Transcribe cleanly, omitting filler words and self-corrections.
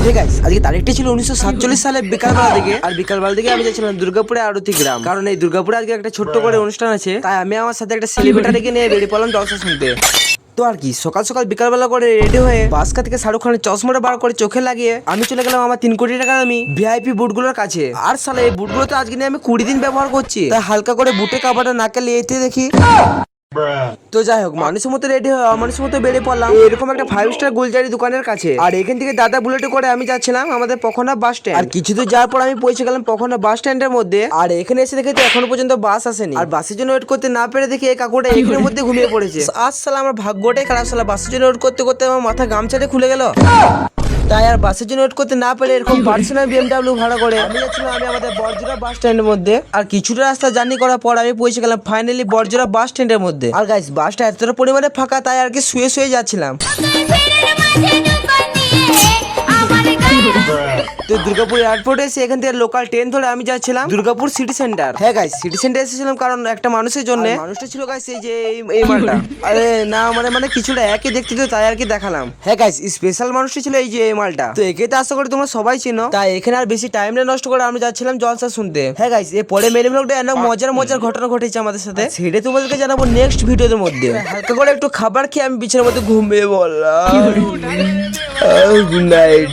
Hey guys, আজকে তারিখটা ছিল 1947 সালে বিকালবেলা দিকে। আর বিকালবেলা দিকে আমি যাচ্ছিলাম দুর্গাপুরে আরতি গ্রাম, কারণ এই দুর্গাপুরে আজকে একটা ছোট্ট করে অনুষ্ঠান আছে। তাই আমি আমার সাথে একটা সেলিব্রিটিকে নিয়ে বেরিয়ে পড়লাম জলসা শুনতে। তো আর কি, সকাল সকাল বিকালবেলা করে রেডি হয়ে বাসকা থেকে শাহরুখ খানের চশমাটা বার করে চোখে লাগিয়ে আমি চলে গেলাম আমার 3 কোটি টাকা দামি ভিআইপি বুটগুলোর কাছে। আর সালে এই বুটগুলোতে আজকে নিয়ে আমি 20 দিন ব্যবহার করছি, তাই হালকা করে বুটে কাপড়টা নাকে লিয়েতে দেখি। তো যাই হোক, মানুষের মতো রেডি হয়ে মানুষের মতো বেরিয়ে পড়লাম এরকম একটা 5 স্টার গুলজারি দোকানের কাছে। আর এখান থেকে দাদা বুলেটে করে আমি যাচ্ছিলাম আমাদের পখনা বাস স্ট্যান্ড। আর কিছু দূর যাওয়ার পর আমি পৌঁছে গেলাম পখনা বাস স্ট্যান্ডের মধ্যে। আর এখানে এসে দেখে তো এখনো পর্যন্ত বাস আসেনি। আর বাসের জন্য ওয়েট করতে না পেরে দেখি এই কাকুটা এখানের মধ্যে ঘুমিয়ে পড়েছে। আজ সালা আমার ভাগ্যটাই খারাপ, সালা বাসের জন্য ওয়েট করতে করতে আমার মাথা গামছাতে খুলে গেল। তাই আর বাসের জন্য ওয়েট করতে না পেরে এরকম পার্সোনাল BMW ভাড়া করে আমি যাচ্ছিলাম আমাদের বড়জোড়া বাস স্ট্যান্ডের মধ্যে। আর কিছুটা রাস্তা জার্নি করার পর আমি পৌঁছে গেলাম ফাইনালি বড়জোড়া বাস স্ট্যান্ডের মধ্যে। আর গাইস, বাসটা এতটা পরিমাণে ফাঁকা, তাই আর কি শুয়ে শুয়ে যাচ্ছিলাম। তো দুর্গাপুর এয়ারপোর্টে এসে এখান থেকে লোকাল ট্রেন ধরে আমি যাচ্ছিলাম দুর্গাপুর সিটি সেন্টার। হ্যাঁ গাইস, সিটি সেন্টার এসেছিলাম কারণ একটা মানুষের জন্য। মানুষটা ছিল গাইস এই যে এই মালটা। আরে না, মানে কিছুটা একই দেখতে, তো তাই আর কি দেখালাম। হ্যাঁ গাইস, স্পেশাল মানুষটা ছিল এই যে এই মালটা। তো একে তো আশা করি তোমরা সবাই চিনো, তাই এখানে আর বেশি টাইম না নষ্ট করে আমি যাচ্ছিলাম জলসা শুনতে। হ্যাঁ গাইস, এই পরে মেন ব্লগটা অনেক মজার ঘটনা ঘটেছে আমাদের সাথে, সেটা তোমাদেরকে জানাবো নেক্সট ভিডিওর মধ্যে। হালকা করে একটু খাবার খেয়ে আমি বিছানার মধ্যে ঘুমিয়ে বললাম। Good night.